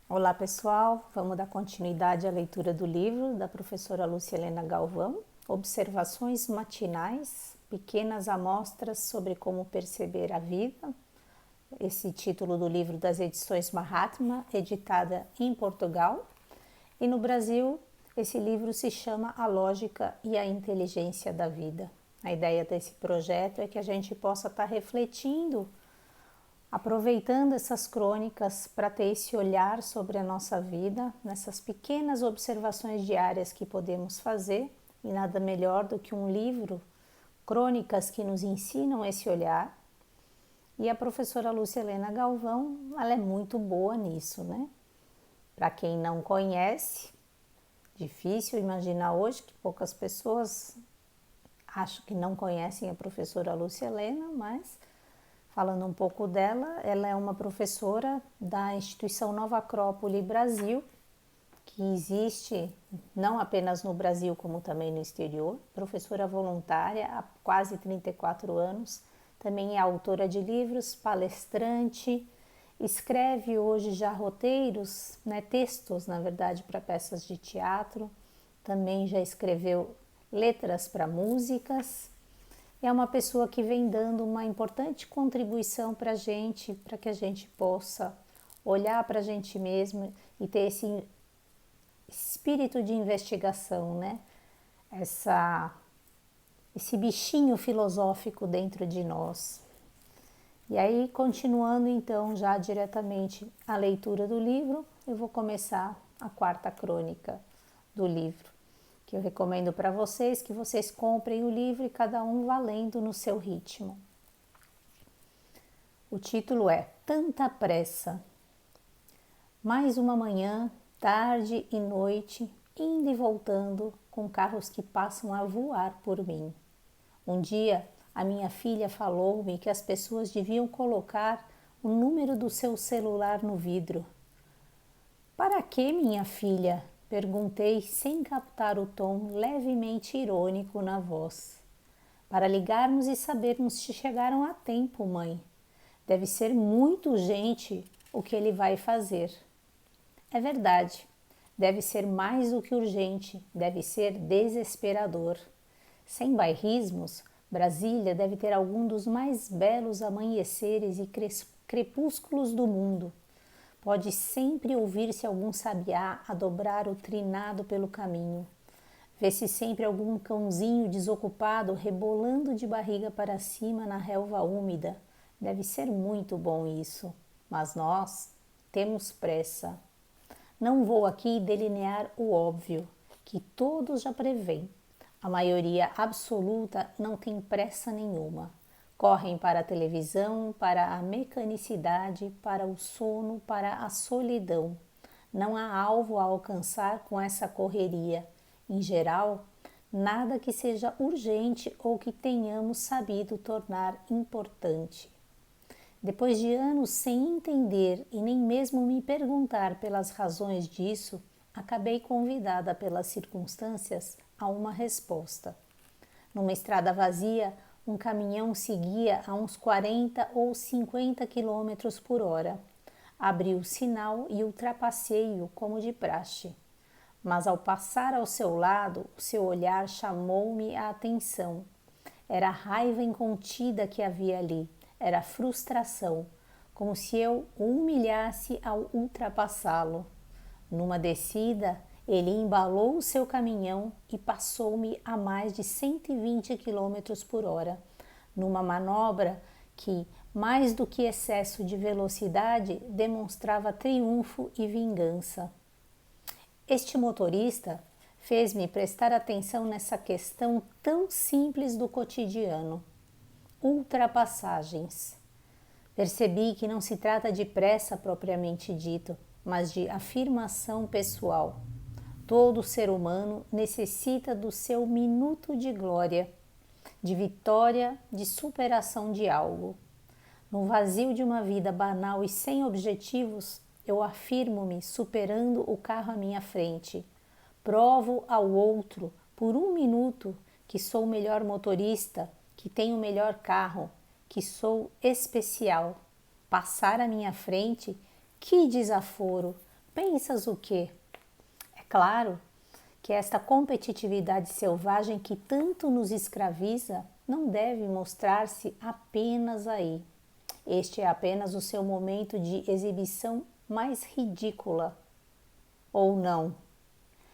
Olá pessoal, vamos dar continuidade à leitura do livro da professora Lúcia Helena Galvão, Observações Matinais, Pequenas Amostras sobre como perceber a vida. Esse título do livro das edições Mahatma, editada em Portugal. E no Brasil, esse livro se chama A Lógica e a Inteligência da Vida. A ideia desse projeto é que a gente possa estar refletindo, aproveitando essas crônicas para ter esse olhar sobre a nossa vida, nessas pequenas observações diárias que podemos fazer, e nada melhor do que um livro, crônicas que nos ensinam esse olhar. E a professora Lúcia Helena Galvão, ela é muito boa nisso, né? Para quem não conhece, difícil imaginar hoje que poucas pessoas acho que não conhecem a professora Lúcia Helena, mas falando um pouco dela, ela é uma professora da instituição Nova Acrópole Brasil, que existe não apenas no Brasil, como também no exterior, professora voluntária há quase 34 anos, também é autora de livros, palestrante, escreve hoje já roteiros, né, textos, na verdade, para peças de teatro, também já escreveu letras para músicas. É uma pessoa que vem dando uma importante contribuição para a gente, para que a gente possa olhar para a gente mesmo e ter esse espírito de investigação, né? Esse bichinho filosófico dentro de nós. E aí, continuando então já diretamente a leitura do livro, eu vou começar a quarta crônica do livro, que eu recomendo para vocês que vocês comprem o livro e cada um vá lendo no seu ritmo. O título é Tanta Pressa. Mais uma manhã, tarde e noite, indo e voltando com carros que passam a voar por mim. Um dia, a minha filha falou-me que as pessoas deviam colocar o número do seu celular no vidro. Para que, minha filha? Perguntei sem captar o tom levemente irônico na voz. Para ligarmos e sabermos se chegaram a tempo, mãe. Deve ser muito urgente o que ele vai fazer. É verdade. Deve ser mais do que urgente, deve ser desesperador. Sem bairrismos, Brasília deve ter algum dos mais belos amanheceres e crepúsculos do mundo. Pode sempre ouvir-se algum sabiá a dobrar o trinado pelo caminho. Vê-se sempre algum cãozinho desocupado rebolando de barriga para cima na relva úmida. Deve ser muito bom isso. Mas nós temos pressa. Não vou aqui delinear o óbvio, que todos já prevêem. A maioria absoluta não tem pressa nenhuma. Correm para a televisão, para a mecanicidade, para o sono, para a solidão. Não há alvo a alcançar com essa correria. Em geral, nada que seja urgente ou que tenhamos sabido tornar importante. Depois de anos sem entender e nem mesmo me perguntar pelas razões disso, acabei convidada pelas circunstâncias a uma resposta. Numa estrada vazia, um caminhão seguia a uns 40 ou 50 quilômetros por hora. Abri o sinal e ultrapassei-o como de praxe. Mas ao passar ao seu lado, o seu olhar chamou-me a atenção. Era a raiva incontida que havia ali, era frustração, como se eu o humilhasse ao ultrapassá-lo. Numa descida, ele embalou o seu caminhão e passou-me a mais de 120 km por hora, numa manobra que, mais do que excesso de velocidade, demonstrava triunfo e vingança. Este motorista fez-me prestar atenção nessa questão tão simples do cotidiano. Ultrapassagens. Percebi que não se trata de pressa propriamente dito, mas de afirmação pessoal. Todo ser humano necessita do seu minuto de glória, de vitória, de superação de algo. No vazio de uma vida banal e sem objetivos, eu afirmo-me superando o carro à minha frente. Provo ao outro, por um minuto, que sou o melhor motorista, que tenho o melhor carro, que sou especial. Passar à minha frente, que desaforo! pensas o quê? É claro que esta competitividade selvagem que tanto nos escraviza não deve mostrar-se apenas aí. Este é apenas o seu momento de exibição mais ridícula. Ou não.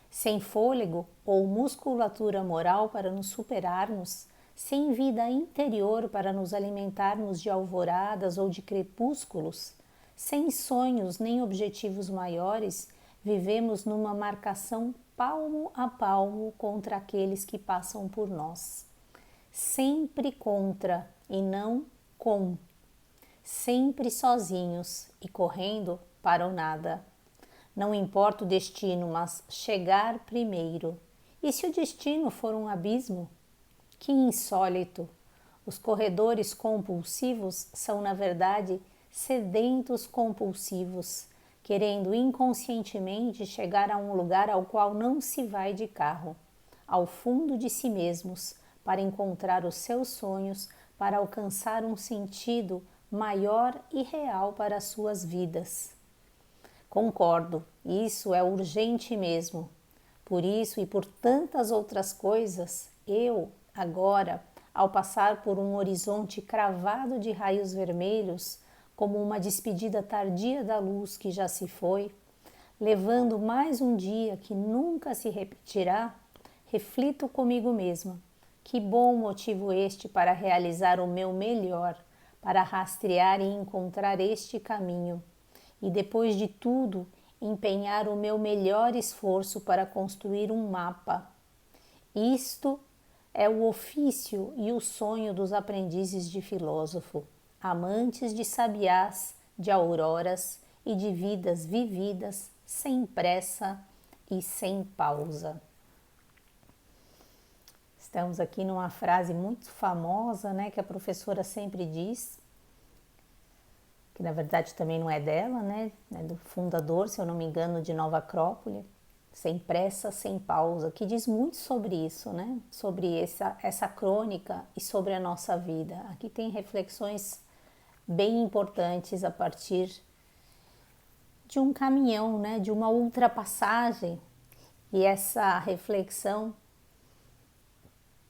Sem fôlego ou musculatura moral para nos superarmos, sem vida interior para nos alimentarmos de alvoradas ou de crepúsculos, sem sonhos nem objetivos maiores, vivemos numa marcação palmo a palmo contra aqueles que passam por nós. Sempre contra e não com. Sempre sozinhos e correndo para o nada. Não importa o destino, mas chegar primeiro. E se o destino for um abismo? Que insólito! Os corredores compulsivos são, na verdade, sedentos compulsivos, querendo inconscientemente chegar a um lugar ao qual não se vai de carro, ao fundo de si mesmos, para encontrar os seus sonhos, para alcançar um sentido maior e real para as suas vidas. Concordo, isso é urgente mesmo. Por isso e por tantas outras coisas, eu, agora, ao passar por um horizonte cravado de raios vermelhos, como uma despedida tardia da luz que já se foi, levando mais um dia que nunca se repetirá, reflito comigo mesma. Que bom motivo este para realizar o meu melhor, para rastrear e encontrar este caminho, e depois de tudo, empenhar o meu melhor esforço para construir um mapa. Isto é o ofício e o sonho dos aprendizes de filósofo, amantes de sabiás, de auroras e de vidas vividas sem pressa e sem pausa. Estamos aqui numa frase muito famosa, né, que a professora sempre diz, que na verdade também não é dela, né, é do fundador, se eu não me engano, de Nova Acrópole, sem pressa, sem pausa, que diz muito sobre isso, né, sobre essa crônica e sobre a nossa vida. Aqui tem reflexões bem importantes a partir de um caminhão, né, de uma ultrapassagem, e essa reflexão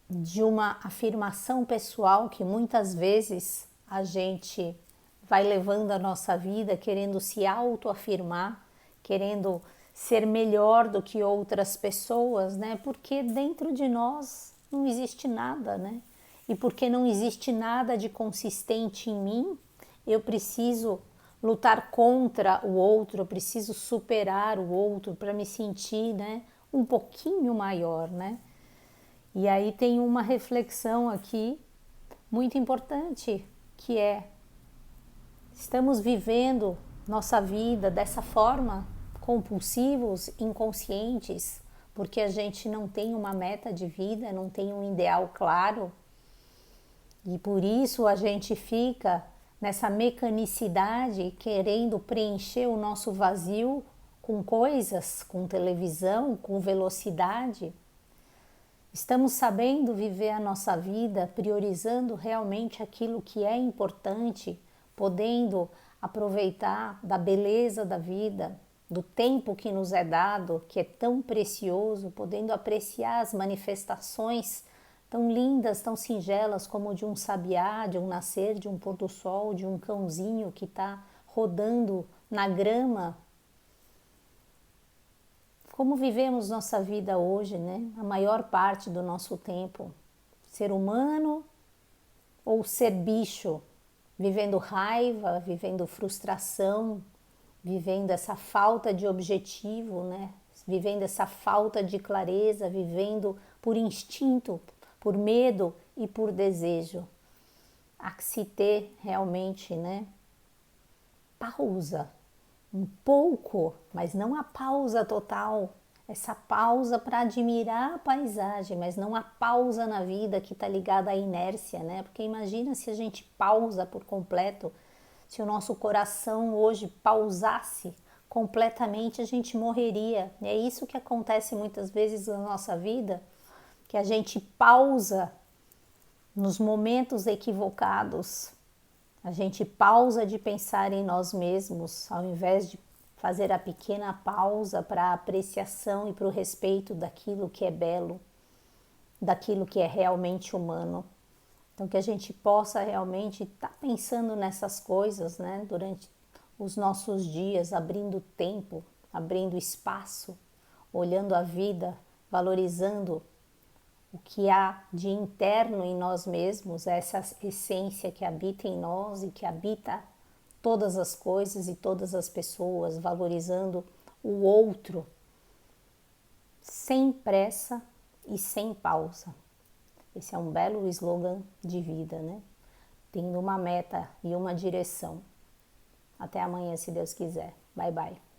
de uma afirmação pessoal que muitas vezes a gente vai levando a nossa vida querendo se autoafirmar, querendo ser melhor do que outras pessoas, né? Porque dentro de nós não existe nada, né? E porque não existe nada de consistente em mim, eu preciso lutar contra o outro, eu preciso superar o outro para me sentir, né, um pouquinho maior, né? E aí tem uma reflexão aqui muito importante, que é: estamos vivendo nossa vida dessa forma, compulsivos, inconscientes, porque a gente não tem uma meta de vida, não tem um ideal claro, e por isso a gente fica nessa mecanicidade, querendo preencher o nosso vazio com coisas, com televisão, com velocidade. Estamos sabendo viver a nossa vida, priorizando realmente aquilo que é importante, podendo aproveitar da beleza da vida, do tempo que nos é dado, que é tão precioso, podendo apreciar as manifestações tão lindas, tão singelas, como de um sabiá, de um nascer, de um pôr do sol, de um cãozinho que está rodando na grama. Como vivemos nossa vida hoje, né? A maior parte do nosso tempo. Ser humano ou ser bicho? Vivendo raiva, vivendo frustração, vivendo essa falta de objetivo, né? Vivendo essa falta de clareza, vivendo por instinto, por medo e por desejo. Há que se ter realmente, né, pausa. Um pouco, mas não a pausa total, essa pausa para admirar a paisagem, mas não a pausa na vida que está ligada à inércia, né? Porque imagina se a gente pausa por completo, se o nosso coração hoje pausasse completamente, a gente morreria. E é isso que acontece muitas vezes na nossa vida, que a gente pausa nos momentos equivocados. A gente pausa de pensar em nós mesmos, ao invés de fazer a pequena pausa para a apreciação e para o respeito daquilo que é belo, daquilo que é realmente humano. Então, que a gente possa realmente estar pensando nessas coisas, né, durante os nossos dias, abrindo tempo, abrindo espaço, olhando a vida, valorizando o que há de interno em nós mesmos, essa essência que habita em nós e que habita todas as coisas e todas as pessoas, valorizando o outro sem pressa e sem pausa. Esse é um belo slogan de vida, né? Tendo uma meta e uma direção. Até amanhã, se Deus quiser. Bye, bye.